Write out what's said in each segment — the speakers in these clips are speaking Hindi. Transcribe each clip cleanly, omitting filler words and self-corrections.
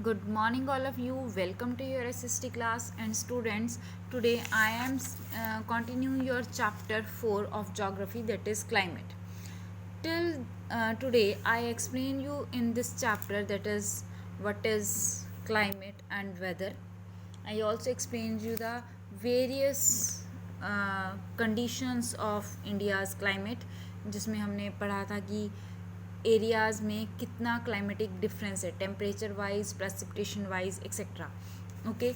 Good morning, all of you. Welcome to your SST class. And students, today I am continuing your chapter 4 of geography, that is climate. Till today, I explain you in this chapter, that is what is climate and weather. I also explained you the various conditions of India's climate, जिसमें हमने पढ़ा था कि एरियाज़ में कितना क्लाइमेटिक डिफरेंस है, temperature wise, precipitation wise, etcetera. Okay,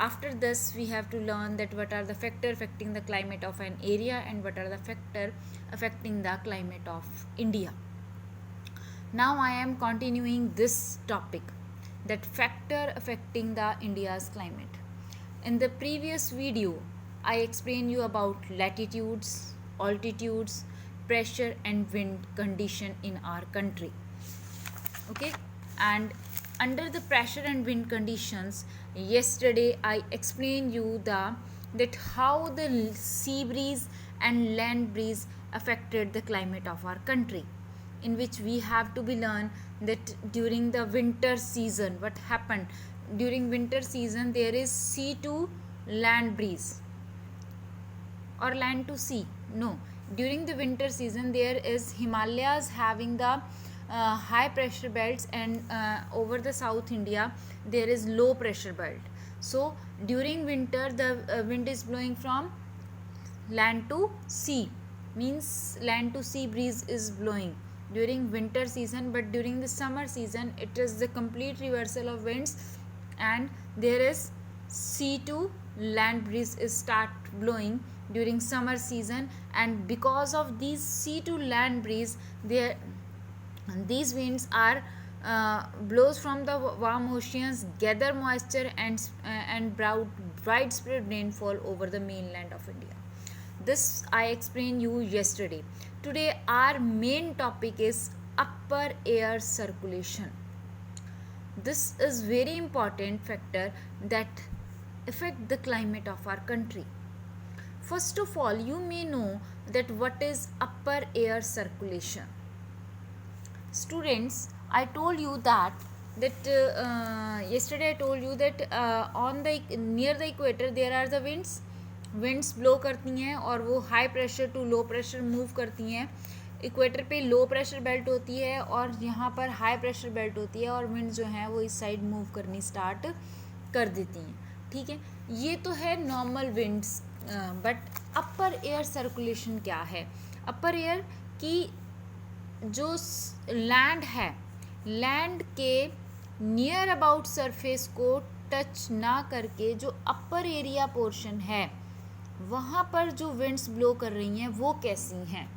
after this we have to learn that what are the factor affecting the climate of an area and what are the factor affecting the climate of India. Now I am continuing this topic, that factor affecting the India's climate. In the previous video I explained you about latitudes, altitudes, pressure and wind condition in our country. Okay, and under the pressure and wind conditions, yesterday I explained you that how the sea breeze and land breeze affected the climate of our country, in which we have to be learn that during the winter season what happened. During winter season there is sea to land breeze or land to sea. No, during the winter season there is Himalayas having the high pressure belts, and over the South India there is low pressure belt. So during winter the wind is blowing from land to sea, means land to sea breeze is blowing during winter season, but during the summer season it is the complete reversal of winds, and there is sea to land breeze is start blowing during summer season. And because of these sea to land breeze, these winds are blows from the warm oceans, gather moisture and brought widespread rainfall over the mainland of India. This I explained you yesterday. Today our main topic is upper air circulation. This is very important factor that affect the climate of our country. First of all, you may know that what is upper air circulation. Students, I told you that yesterday I told you that on the near the equator there are the winds blow करती हैं और वो high pressure to low pressure move करती हैं. इक्वेटर पे लो प्रेशर बेल्ट होती है और यहाँ पर हाई प्रेशर बेल्ट होती है, और विंड जो है वो इस साइड मूव करनी स्टार्ट कर देती हैं. ठीक है, ये तो है normal winds. But upper air circulation क्या है? अपर एयर की जो लैंड है, लैंड के नियर अबाउट सरफेस को टच ना करके जो अपर एरिया पोर्शन है वहाँ पर जो विंड्स ब्लो कर रही हैं वो कैसी हैं,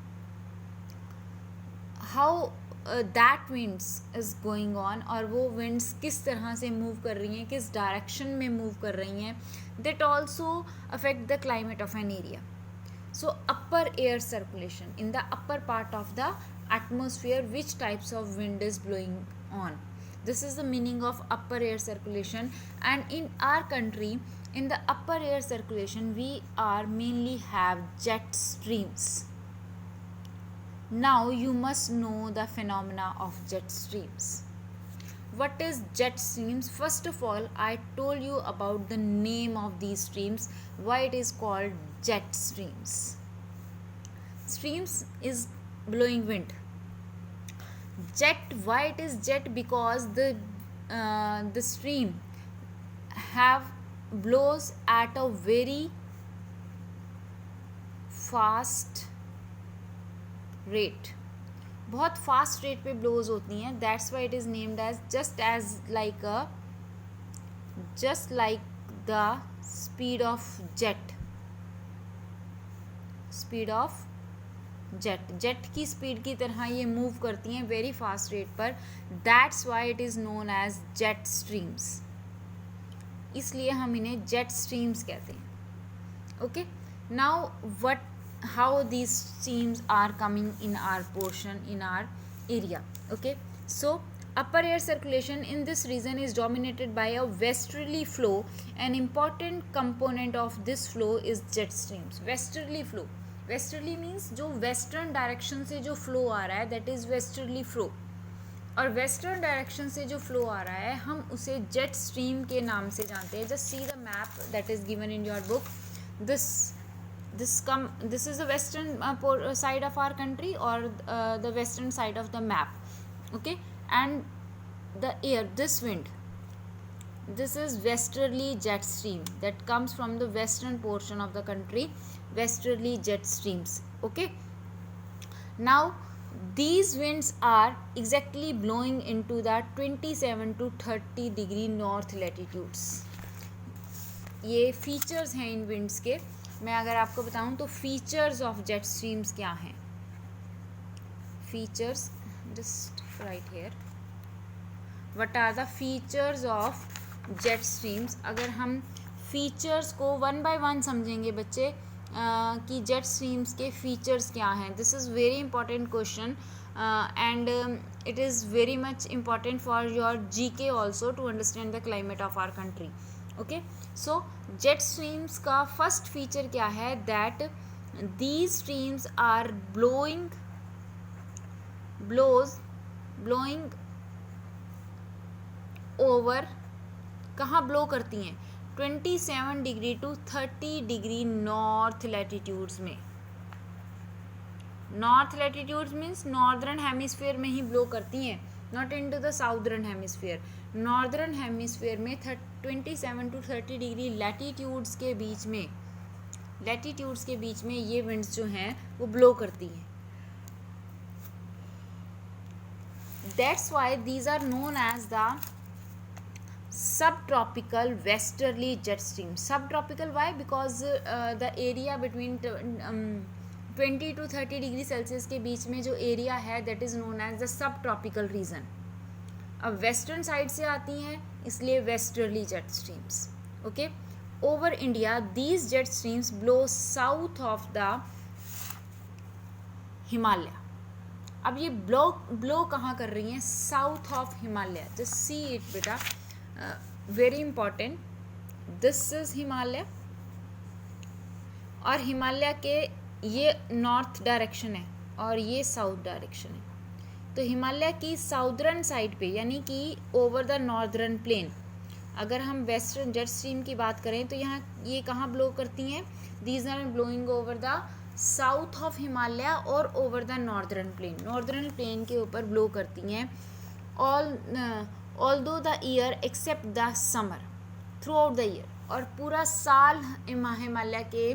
how that winds is going on, और वो विंड्स किस तरह से मूव कर रही हैं, किस डायरेक्शन में मूव कर रही हैं, that also affect the climate of an area. So upper air circulation in the upper part of the atmosphere, which types of wind is blowing on. This is the meaning of upper air circulation. And in our country, in the upper air circulation, we are mainly have jet streams. Now you must know the phenomena of jet streams. What is jet streams? First of all, I told you about the name of these streams, why it is called jet streams. Streams is blowing wind. Jet, why it is jet? Because the stream have blows at a very fast rate, बहुत फास्ट रेट पे ब्लोज होती हैं. That's why it is named as just like the speed of jet. Speed of jet की स्पीड की तरह ये मूव करती हैं वेरी फास्ट रेट पर. That's why it is known as jet streams, इसलिए हम इन्हें जेट स्ट्रीम्स कहते हैं. Okay, now how these streams are coming in our portion, in our area. Okay, so upper air circulation in this region is dominated by a westerly flow. An important component of this flow is jet streams. Westerly flow, westerly means जो western direction से जो flow आ रहा है, that is westerly flow. और वेस्टर्न डायरेक्शन से जो फ्लो आ रहा है हम उसे जेट स्ट्रीम के नाम से जानते हैं. Just see the map that is given in your book. This is the western side of our country, or the western side of the map. Okay, and the air, this wind, this is westerly jet stream that comes from the western portion of the country, westerly jet streams. Okay, now these winds are exactly blowing into the 27 to 30 degree north latitudes. ये फीचर्स हैं इन विंड्स के. मैं अगर आपको बताऊं तो फीचर्स ऑफ जेट स्ट्रीम्स क्या हैं. Features, just right here, what are the features of jet streams. अगर हम फीचर्स को वन बाय वन समझेंगे बच्चे कि जेट स्ट्रीम्स के फीचर्स क्या हैं. This is very important question and it is very much important for your GK also to understand the climate of our country. Okay, so jet streams का फर्स्ट फीचर क्या है, that these streams are blowing over, कहाँ ब्लो करती हैं, 27 degree to 30 degree north latitudes में. North latitudes means northern hemisphere में ही ब्लो करती हैं, not in to the southern hemisphere. Northern hemisphere में 27 टू 30 डिग्री लैटिट्यूड्स के बीच में ये विंड्स जो हैं वो ब्लो करती हैं. That's why these are known as the sub tropical westerly jet stream. Sub tropical why, because the area between 20 to 30 degree celsius के बीच में जो एरिया है that is known as the sub tropical region. अब वेस्टर्न साइड से आती हैं इसलिए westerly jet streams. Okay, over India these jet streams blow south of the Himalaya. अब ये ब्लो कहाँ कर रही हैं, south of Himalaya. Just see it बेटा, very important. This is Himalaya और हिमालय के ये नॉर्थ डायरेक्शन है और ये साउथ डायरेक्शन है. तो हिमालय की साउदर्न साइड पे, यानी कि ओवर द नॉर्दर्न प्लेन, अगर हम वेस्टर्न जेट स्ट्रीम की बात करें तो यहाँ ये कहाँ ब्लो करती हैं, these are blowing over the south of Himalaya और over the northern plain. Northern plain के ऊपर ब्लो करती हैं. Although the year except the summer, throughout the year, और पूरा साल हिमालय के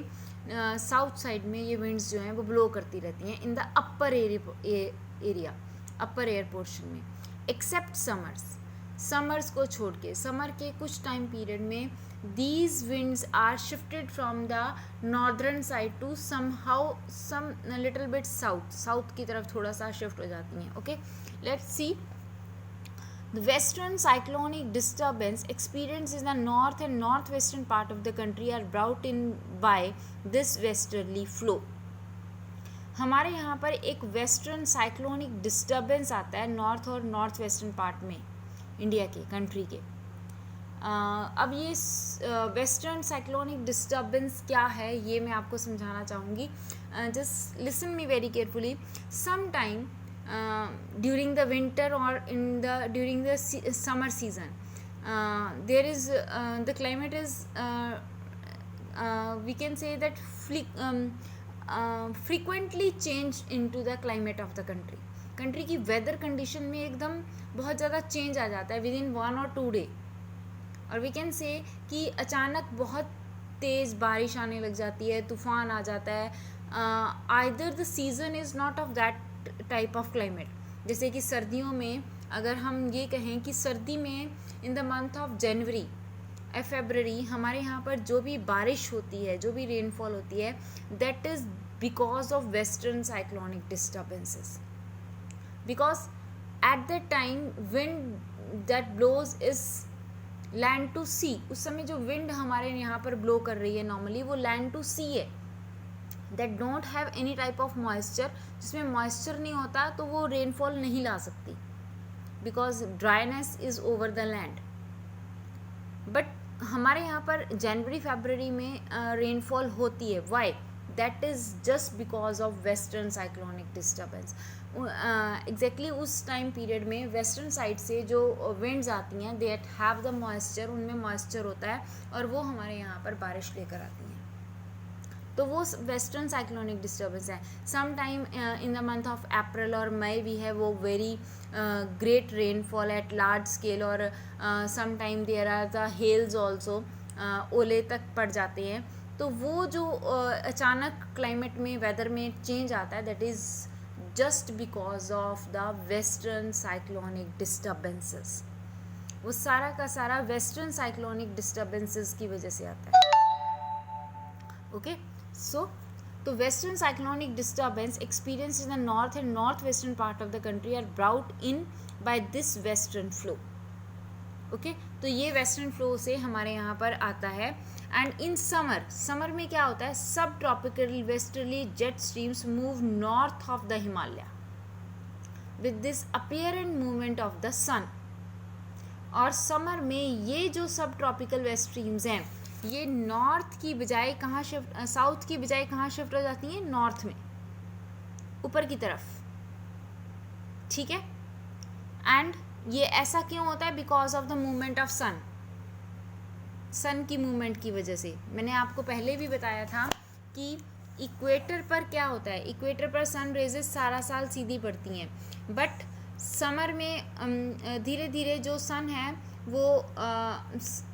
साउथ साइड में ये विंड्स जो हैं वो ब्लो करती रहती हैं in the upper area, upper air portion में, एक्सेप्ट समर्स को छोड़ के. समर के कुछ टाइम पीरियड में these winds are shifted from the northern side to some little bit south की तरफ थोड़ा सा शिफ्ट हो जाती हैं. Okay, let's see. The western cyclonic disturbance experienced in the north and northwestern part of the country are brought in by this westerly flow. हमारे यहाँ पर एक वेस्टर्न साइक्लोनिक डिस्टर्बेंस आता है नॉर्थ और नॉर्थ वेस्टर्न पार्ट में इंडिया के, कंट्री के. अब ये वेस्टर्न साइक्लोनिक डिस्टर्बेंस क्या है ये मैं आपको समझाना चाहूँगी. Just listen me very carefully. Some time during the winter or during the summer season, there is the climate is we can say that frequently change into the climate of the country की weather condition में एकदम बहुत ज़्यादा change आ जाता है within 1 or 2 day. और we can say कि अचानक बहुत तेज़ बारिश आने लग जाती है, तूफ़ान आ जाता है. either the season is not of that type of climate. जैसे कि सर्दियों में अगर हम ये कहें कि सर्दी में in the month of January February हमारे यहाँ पर जो भी बारिश होती है, जो भी रेनफॉल होती है, that is because of western cyclonic disturbances. Because at that time wind that blows is land to sea. उस समय जो विंड हमारे यहाँ पर ब्लो कर रही है नॉर्मली वो लैंड टू सी है, that don't have any type of moisture. जिसमें मॉइस्चर नहीं होता तो वो रेनफॉल नहीं ला सकती, because dryness is over the land. But हमारे यहाँ पर जनवरी फरवरी में रेनफॉल होती है. Why? That is just because of western cyclonic disturbance. Exactly उस टाइम पीरियड में वेस्टर्न साइड से जो विंड्स आती हैं दैट हैव द मॉइस्चर, उनमें मॉइस्चर होता है और वो हमारे यहाँ पर बारिश लेकर आती हैं, तो वो वेस्टर्न साइक्लोनिक डिस्टर्बेंस है. Some time in the month of April और मई वी हैव वो very great rainfall at large scale, और some time there are the hails also, ओले तक पड़ जाते हैं. तो वो जो अचानक क्लाइमेट में वेदर में चेंज आता है that is just because of the western cyclonic disturbances. वो सारा का सारा वेस्टर्न साइक्लोनिक डिस्टर्बेंसेस की वजह से आता है. ओके सो तो western cyclonic disturbance experience in the north and north western part of the country are brought in by this western flow. Okay तो ये वेस्टर्न फ्लो से हमारे यहाँ पर आता है. एंड इन समर में क्या होता है, sub tropical westerly jet streams move north of the Himalaya with this apparent movement of the sun. और समर में ये जो सब ट्रॉपिकल वेस्ट स्ट्रीम्स हैं ये नॉर्थ की बजाय कहाँ शिफ्ट, साउथ की बजाय कहाँ शिफ्ट हो जाती हैं, नॉर्थ में, ऊपर की तरफ. ठीक है. एंड ये ऐसा क्यों होता है, because of the movement of sun की मूवमेंट की वजह से. मैंने आपको पहले भी बताया था कि इक्वेटर पर क्या होता है, इक्वेटर पर सन रेजेस सारा साल सीधी पड़ती हैं, बट समर में धीरे धीरे जो सन है वो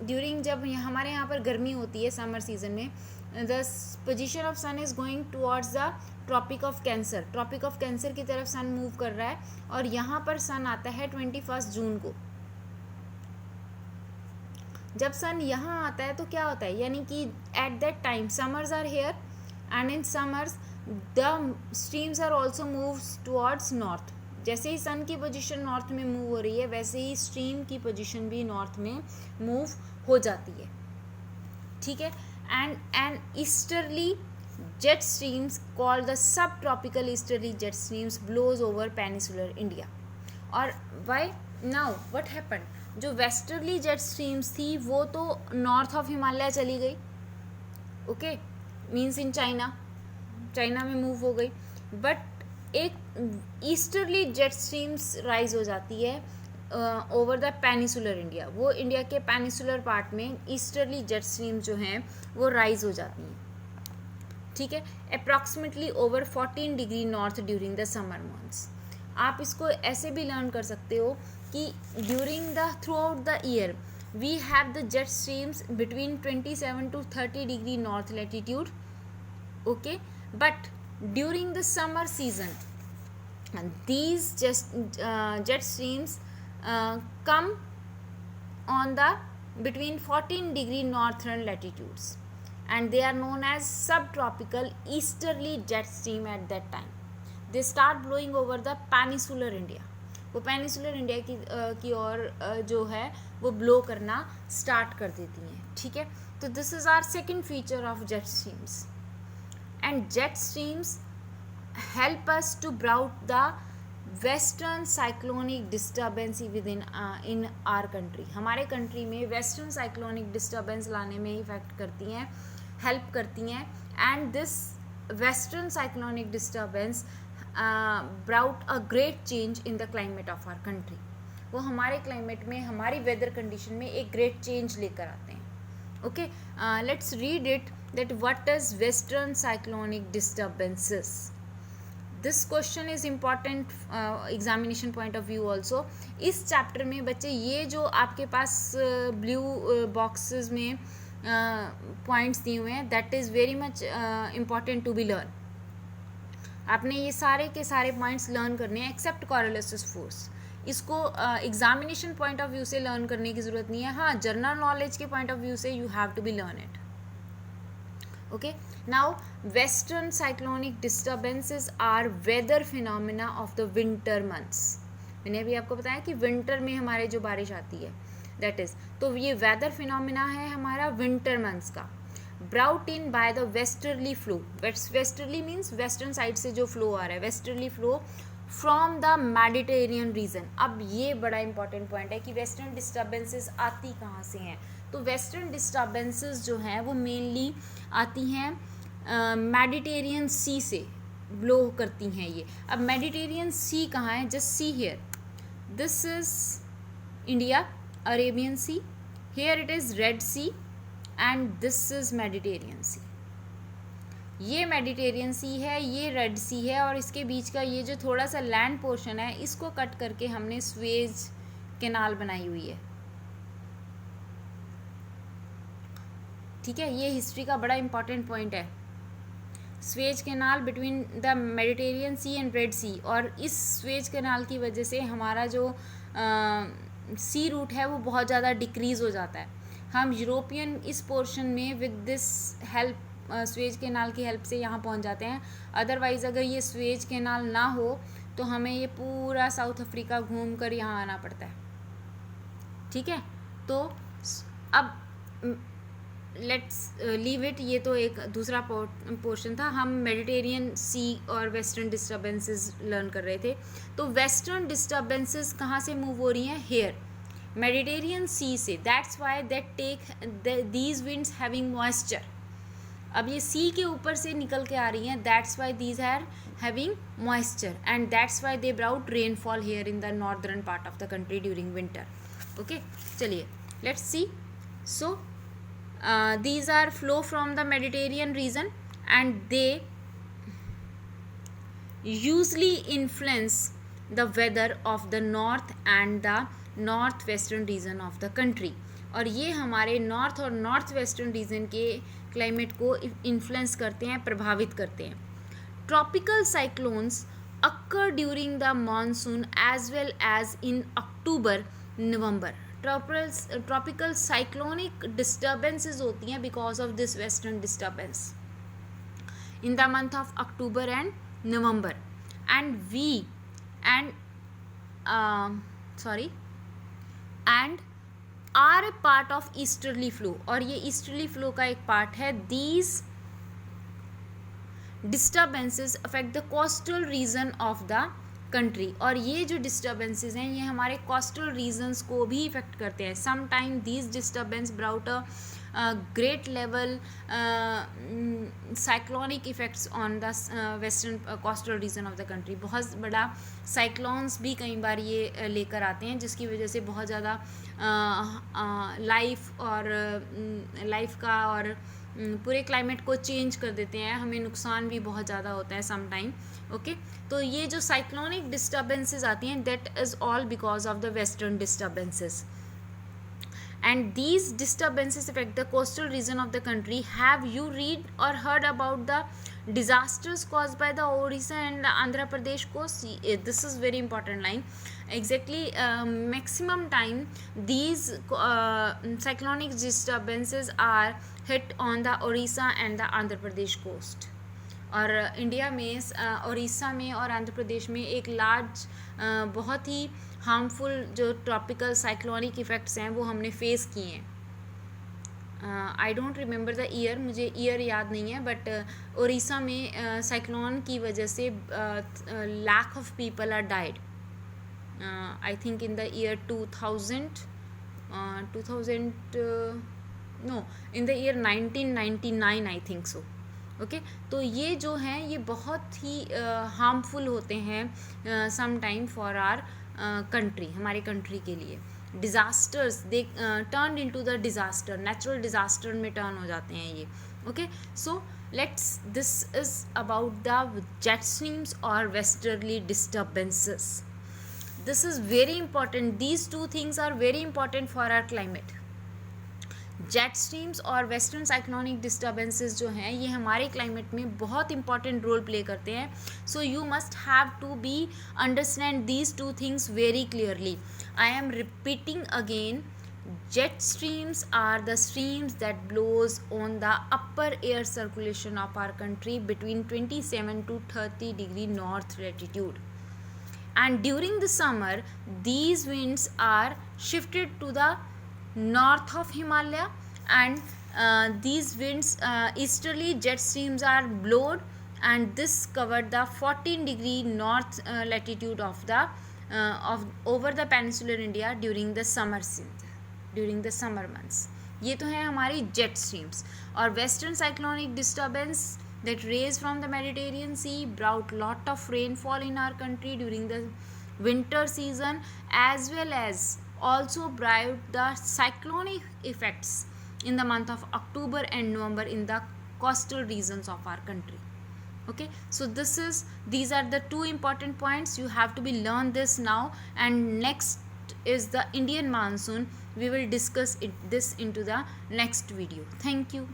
ड्यूरिंग जब हमारे यहाँ पर गर्मी होती है समर सीजन में, the position of sun is going towards the tropic of cancer. Tropic of cancer की तरफ सन मूव कर रहा है और यहाँ पर सन आता है 21 जून को. जब सन यहाँ आता है तो क्या होता है, यानी कि at that time summers are here and in summers the streams are also move towards north. जैसे ही सन की पोजीशन नॉर्थ में मूव हो रही है वैसे ही स्ट्रीम की पोजीशन भी नॉर्थ में मूव हो जाती है. ठीक है. And an easterly jet streams called the sub tropical easterly jet streams blows over peninsular India. और वाई नाउ व्हाट हैपेंड, जो वेस्टर्ली जेट स्ट्रीम्स थी वो तो नॉर्थ ऑफ हिमालय चली गई. ओके मीन्स इन चाइना में मूव हो गई, बट एक ईस्टर्ली जेट स्ट्रीम्स राइज हो जाती है ओवर द पेनिसुलर इंडिया. वो इंडिया के पेनिसुलर पार्ट में ईस्टर्ली जेट स्ट्रीम जो हैं वो राइज हो जाती हैं. ठीक है. Approximately over 14 degree north during the summer months. आप इसको ऐसे भी लर्न कर सकते हो कि during the throughout the year we have the jet streams between 27 to 30 degree north latitude. Okay, but during the summer season these jet streams come on the between 14 degree northern latitudes and they are known as subtropical easterly jet stream. At that time they start blowing over the peninsular India. वो पेनिसुलर इंडिया की ओर जो है वो ब्लो करना स्टार्ट कर देती हैं. ठीक है. तो this is our second feature of jet streams. And jet streams help us to route the western cyclonic disturbance within in our country. हमारे कंट्री में वेस्टर्न साइक्लोनिक डिस्टर्बेंस लाने में इफेक्ट करती हैं, हेल्प करती हैं. And this western cyclonic disturbance brought a great change in the climate of our country. वो हमारे क्लाइमेट में, हमारी वेदर कंडीशन में एक ग्रेट चेंज लेकर आते हैं. Okay, let's read it that what is western cyclonic disturbances. This question is important examination point of view also. इस चैप्टर में बच्चे ये जो आपके पास ब्लू बॉक्सेस में पॉइंट्स दिए हुए हैं that is very much important to be learn. आपने ये सारे के सारे पॉइंट्स लर्न करने हैं एक्सेप्ट कोरिलेसिस फोर्स. इसको एग्जामिनेशन पॉइंट ऑफ व्यू से लर्न करने की ज़रूरत नहीं है. हाँ, जनरल नॉलेज के पॉइंट ऑफ व्यू से you have to be learn it. Okay, now western cyclonic disturbances are weather phenomena of the winter months. मैंने अभी आपको बताया कि विंटर में हमारे जो बारिश आती है दैट इज़, तो ये वेदर फिनोमिना है हमारा विंटर मंथ्स का. Brought in by the westerly flow. Westerly means western side से जो फ्लो आ रहा है, westerly flow from the Mediterranean reason. अब ये बड़ा इंपॉर्टेंट पॉइंट है कि वेस्टर्न डिस्टर्बेंसेस आती कहाँ से हैं. तो वेस्टर्न डिस्टर्बेंसेस जो हैं वो मेनली आती हैं मेडिटेरियन सी से. ब्लो करती हैं ये। अब मेडिटेरियन सी कहाँ है? Just see here, this is India, Arabian Sea, here it is Red Sea and this is Mediterranean Sea. ये मेडिटेरियन सी है, ये रेड सी है, और इसके बीच का ये जो थोड़ा सा लैंड पोर्शन है इसको कट करके हमने स्वेज कैनाल बनाई हुई है। ठीक है, ये हिस्ट्री का बड़ा इंपॉर्टेंट पॉइंट है। Suez Canal between the Mediterranean Sea and Red Sea, और इस स्वेज कैनाल की वजह से हमारा जो सी रूट है वो बहुत ज़्यादा डिक्रीज़ हो जाता है। हम यूरोपियन इस पोर्शन में with this help, Suez canal की हेल्प से यहाँ पहुँच जाते हैं। अदरवाइज़ अगर ये स्वेज कैनाल ना हो तो हमें ये पूरा साउथ अफ्रीका घूम कर यहाँ आना पड़ता है। ठीक है, तो अब लेट्स लीव इट, ये तो एक दूसरा पोर्शन था। हम मेडिटेरियन सी और वेस्टर्न डिस्टर्बेंसेस लर्न कर रहे थे। तो वेस्टर्न डिस्टर्बेंसेस कहाँ से मूव हो रही हैं? हेयर, मेडिटेरियन सी से। That's why that take these winds having moisture. अब ये सी के ऊपर से निकल के आ रही हैं, that's why these are having moisture and that's why they brought rainfall here in the northern part of the country during winter. Okay, चलिए let's see. So these are flow from the Mediterranean region and they usually influence the weather of the north and the northwestern region of the country। और ये हमारे नॉर्थ और नॉर्थ वेस्टर्न रीजन के क्लाइमेट को इन्फ्लुएंस करते हैं, प्रभावित करते हैं। Tropical cyclones occur during the monsoon as well as in October, November। Tropical cyclonic disturbances होती हैं because of this western disturbance in the month of October and November and are a part of easterly flow. और ये ईस्टर्ली फ्लो का एक पार्ट है। These disturbances affect the coastal region of the country. और ये जो डिस्टर्बेंसेज हैं ये हमारे कोस्टल रीजन्स को भी इफेक्ट करते हैं। Some time these disturbance brought a great level cyclonic effects on the western coastal region of the country. बहुत बड़ा साइक्लोन्स भी कई बार ये लेकर आते हैं जिसकी वजह से बहुत ज़्यादा लाइफ का और पूरे क्लाइमेट को चेंज कर देते हैं। हमें नुकसान भी बहुत ज़्यादा होता है सम टाइम। ओके, तो ये जो साइक्लोनिक डिस्टर्बेंसेस आती हैं that is all because of the western disturbances and these disturbances affect the coastal region of the country. Have you read or heard about the disasters caused by the Orissa and the Andhra Pradesh coast? This is very important line. Exactly, maximum time these cyclonic disturbances are hit on the Orissa and the Andhra Pradesh coast। और इंडिया में उड़ीसा में और आंध्र प्रदेश में एक लार्ज बहुत ही हार्मफुल जो ट्रॉपिकल साइक्लोनिक इफ़ेक्ट्स हैं वो हमने फेस किए हैं। I don't remember the year, मुझे ईयर याद नहीं है, बट उड़ीसा में साइक्लोन की वजह से lakh of people are died. I think in the year 2000 no in the year 1999 I think so. Okay, तो ये जो हैं ये बहुत ही हार्मफुल होते हैं some time for our country, हमारे कंट्री के लिए। Disasters they turn into the disaster, natural disaster में टर्न हो जाते हैं ये। Okay, so let's this is about the jet streams और westerly disturbances. This is very important, these two things are very important for our climate. Jet streams और वेस्टर्न साइक्लोनिक डिस्टर्बेंसेस जो हैं ये हमारे क्लाइमेट में बहुत इंपॉर्टेंट रोल प्ले करते हैं। So you must have to be understand these two things very clearly. I am repeating again, jet streams are the streams that blows on the upper air circulation of our country between 27 to 30 degree north latitude, and during the summer these winds are shifted to the north of Himalaya and these winds easterly jet streams are blown and this covered the 14 degree north latitude of the over the peninsular India during the summer months। ये तो है हमारी जेट स्ट्रीम्स। और western cyclonic disturbance that rays from the Mediterranean Sea brought lot of rainfall in our country during the winter season, as well as also brought the cyclonic effects in the month of October and November in the coastal regions of our country. Okay, so these are the two important points you have to be learn this now. And next is the Indian monsoon. We will discuss this into the next video. Thank you.